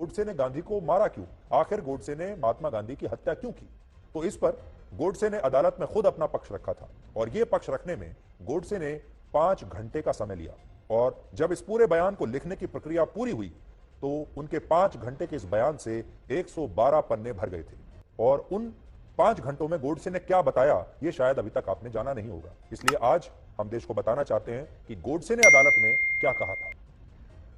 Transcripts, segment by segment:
गोडसे ने गांधी को मारा क्यों? आखिर गोडसे ने महात्मा गांधी की हत्या क्यों की? तो इस पर गोडसे ने अदालत में खुद अपना पक्ष रखा था और यह पक्ष रखने में गोडसे ने 5 घंटे का समय लिया। और जब इस पूरे बयान को लिखने की प्रक्रिया पूरी हुई तो उनके 5 घंटे के इस बयान से 112 पन्ने भर गए थे। और उन 5 घंटों में गोडसे ने क्या बताया यह शायद अभी तक आपने जाना नहीं होगा। इसलिए आज हम देश को बताना चाहते हैं कि गोडसे ने अदालत में क्या कहा था।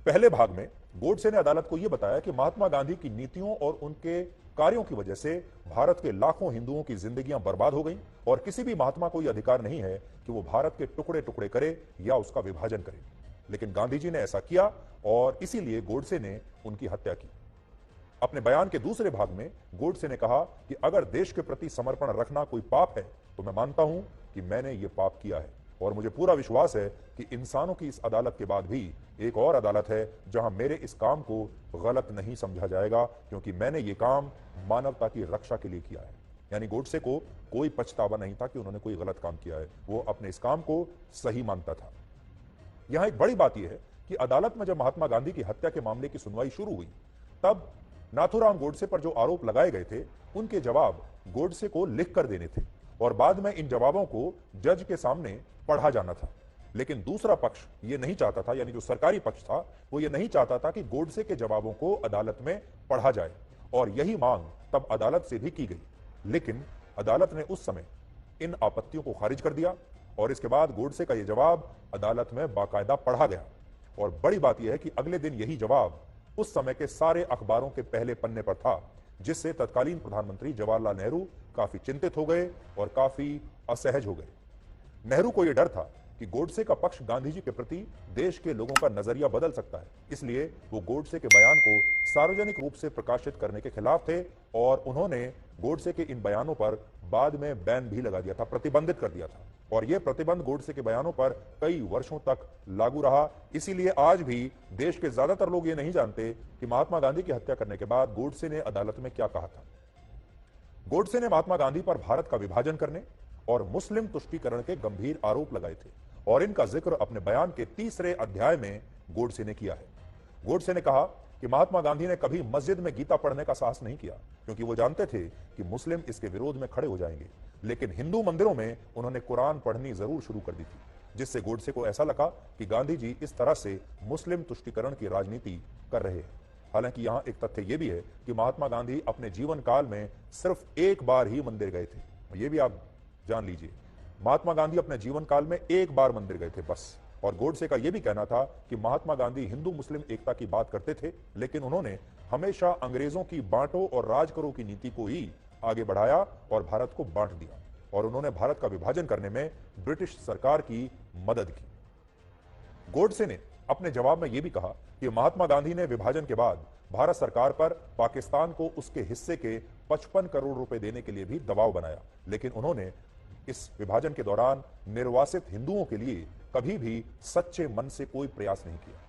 पहले भाग में गोडसे ने अदालत को यह बताया कि महात्मा गांधी की नीतियों और उनके कार्यों की वजह से भारत के लाखों हिंदुओं की जिंदगियां बर्बाद हो गईं और किसी भी महात्मा को यह अधिकार नहीं है कि वो भारत के टुकड़े टुकड़े करे या उसका विभाजन करे। लेकिन गांधी जी ने ऐसा किया और इसीलिए गोडसे ने उनकी हत्या की। अपने बयान के दूसरे भाग में गोडसे ने कहा कि अगर देश के प्रति समर्पण रखना कोई पाप है तो मैं मानता हूं कि मैंने ये पाप किया है और मुझे पूरा विश्वास है कि इंसानों की इस अदालत के बाद भी एक और अदालत है जहां मेरे इस काम को गलत नहीं समझा जाएगा, क्योंकि मैंने ये काम मानवता की रक्षा के लिए किया है। यानी गोडसे को कोई पछतावा नहीं था कि उन्होंने कोई गलत काम किया है, वो अपने इस काम को सही मानता था। यहां एक बड़ी बात यह है कि अदालत में जब महात्मा गांधी की हत्या के मामले की सुनवाई शुरू हुई तब नाथूराम गोडसे पर जो आरोप लगाए गए थे उनके जवाब गोडसे को लिख कर देने थे और बाद में इन जवाबों को जज के सामने पढ़ा जाना था। लेकिन दूसरा पक्ष ये नहीं चाहता था, यानी जो सरकारी पक्ष था वो ये नहीं चाहता था कि गोडसे के जवाबों को अदालत में पढ़ा जाए और यही मांग तब अदालत से भी की गई। लेकिन अदालत ने उस समय इन आपत्तियों को खारिज कर दिया और इसके बाद गोडसे का यह जवाब अदालत में बाकायदा पढ़ा गया। और बड़ी बात यह है कि अगले दिन यही जवाब उस समय के सारे अखबारों के पहले पन्ने पर था, जिससे तत्कालीन प्रधानमंत्री जवाहरलाल नेहरू काफी चिंतित हो गए और काफी असहज हो गए। नेहरू को यह डर था कि गोडसे का पक्ष गांधी जी के प्रति देश के लोगों का नजरिया बदल सकता है, इसलिए वो गोडसे के बयान को सार्वजनिक रूप से प्रकाशित करने के खिलाफ थे और उन्होंने गोडसे के इन बयानों पर बाद में बैन भी लगा दिया था, प्रतिबंधित कर दिया था। और यह प्रतिबंध गोडसे के बयानों पर कई वर्षों तक लागू रहा। इसीलिए आज भी देश के ज्यादातर लोग ये नहीं जानते कि महात्मा गांधी की हत्या करने के बाद गोडसे ने अदालत में क्या कहा था। गोडसे ने महात्मा गांधी पर भारत का विभाजन करने और मुस्लिम तुष्टीकरण के गंभीर आरोप लगाए थे और इनका जिक्र अपने बयान के तीसरे अध्याय में गोडसे ने किया है। गोडसे ने कहा कि महात्मा गांधी ने कभी मस्जिद में गीता पढ़ने का साहस नहीं किया, क्योंकि वो जानते थे कि मुस्लिम इसके विरोध में खड़े हो जाएंगे। लेकिन हिंदू मंदिरों में उन्होंने कुरान पढ़नी जरूर शुरू कर दी थी, जिससे गोडसे को ऐसा लगा कि गांधी जी इस तरह से मुस्लिम तुष्टीकरण की राजनीति कर रहे हैं। हालांकि यहां एक तथ्य यह भी है कि महात्मा गांधी अपने जीवन काल में सिर्फ एक बार ही मंदिर गए थे। ये भी आप जान लीजिए, महात्मा गांधी अपने जीवन काल में एक बार मंदिर गए थे बस। और गोडसे का यह भी कहना था कि महात्मा गांधी हिंदू मुस्लिम एकता की बात करते थे, लेकिन उन्होंने हमेशा अंग्रेजों की बांटो और राज करो की नीति को ही आगे बढ़ाया और भारत को बांट दिया और उन्होंने भारत का विभाजन करने में ब्रिटिश सरकार की मदद की। गोडसे ने अपने जवाब में यह भी कहा कि महात्मा गांधी ने विभाजन के बाद भारत सरकार पर पाकिस्तान को उसके हिस्से के 55 करोड़ रुपए देने के लिए भी दबाव बनाया, लेकिन उन्होंने इस विभाजन के दौरान निर्वासित हिंदुओं के लिए कभी भी सच्चे मन से कोई प्रयास नहीं किया।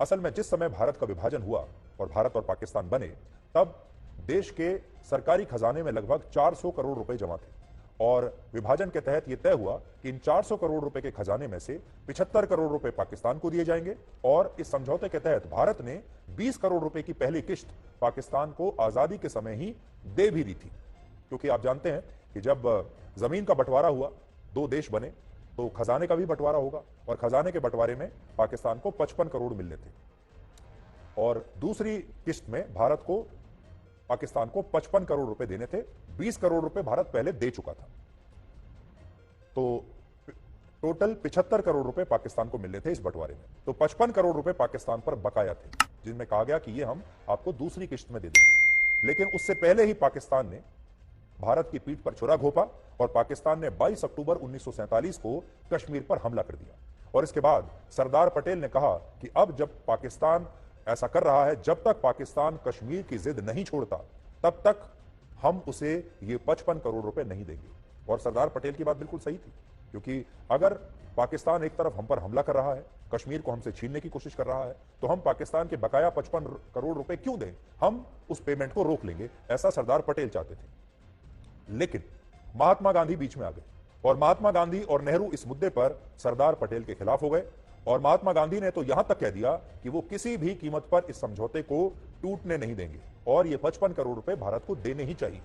असल में जिस समय भारत का विभाजन हुआ और भारत और पाकिस्तान बने, तब देश के सरकारी खजाने में लगभग 400 करोड़ रुपए जमा थे और विभाजन के तहत यह तय हुआ कि इन 400 करोड़ रुपए के खजाने में से 75 करोड़ रुपए पाकिस्तान को दिए जाएंगे। और इस समझौते के तहत भारत ने 20 करोड़ रुपए की पहली किश्त पाकिस्तान को आजादी के समय ही दे भी दी थी, क्योंकि आप जानते हैं कि जब जमीन का बंटवारा हुआ, दो देश बने, तो खजाने का भी बंटवारा होगा और खजाने के बंटवारे में पाकिस्तान को 55 करोड़ मिलने थे और दूसरी किश्त में भारत को पाकिस्तान को 55 करोड़ रुपए देने थे। 20 करोड़ रुपए भारत पहले दे चुका था, तो टोटल 75 करोड़ रुपए पाकिस्तान को मिलने थे इस बंटवारे में। तो 55 करोड़ रुपए पाकिस्तान पर बकाया थे, जिनमें कहा गया कि ये हम आपको दूसरी किश्त में दे देंगे। लेकिन उससे पहले ही पाकिस्तान ने भारत की पीठ पर छुरा घोंपा और पाकिस्तान ने 22 अक्टूबर 1947 को कश्मीर पर हमला कर दिया। और इसके बाद सरदार पटेल ने कहा कि अब जब पाकिस्तान ऐसा कर रहा है, जब तक पाकिस्तान कश्मीर की जिद नहीं छोड़ता, तब तक हम उसे ये 55 करोड़ रुपए नहीं देंगे। और सरदार पटेल की बात बिल्कुल सही थी, क्योंकि अगर पाकिस्तान एक तरफ हम पर हमला कर रहा है, कश्मीर को हमसे छीनने की कोशिश कर रहा है, तो हम पाकिस्तान के बकाया 55 करोड़ रुपए क्यों दें, हम उस पेमेंट को रोक लेंगे। ऐसा सरदार पटेल चाहते थे। लेकिन महात्मा गांधी बीच में आ गए और महात्मा गांधी और नेहरू इस मुद्दे पर सरदार पटेल के खिलाफ हो गए और महात्मा गांधी ने तो यहां तक कह दिया कि वो किसी भी कीमत पर इस समझौते को टूटने नहीं देंगे और ये 55 करोड़ रुपए भारत को देने ही चाहिए।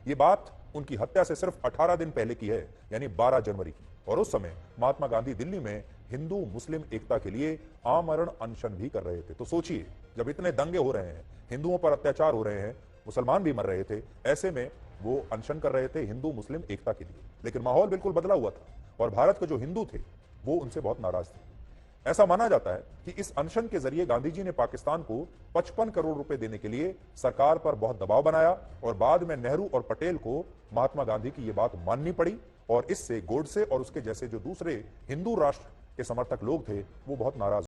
ये बात उनकी हत्या से सिर्फ 18 दिन पहले की है, यानी 12 जनवरी की। और उस समय महात्मा गांधी दिल्ली में हिंदू मुस्लिम एकता के लिए आमरण अनशन भी कर रहे थे। तो सोचिए, जब इतने दंगे हो रहे हैं, हिंदुओं पर अत्याचार हो रहे हैं, मुसलमान भी मर रहे थे, ऐसे में वो अनशन कर रहे थे हिंदू मुस्लिम एकता के लिए। लेकिन माहौल बिल्कुल बदला हुआ था और भारत के जो हिंदू थे वो उनसे बहुत नाराज थे। ऐसा माना जाता है कि इस अनशन के जरिए गांधी जी ने पाकिस्तान को 55 करोड़ रुपए देने के लिए सरकार पर बहुत दबाव बनाया और बाद में नेहरू और पटेल को महात्मा गांधी की यह बात माननी पड़ी और इससे गोडसे और उसके जैसे जो दूसरे हिंदू राष्ट्र के समर्थक लोग थे वो बहुत नाराज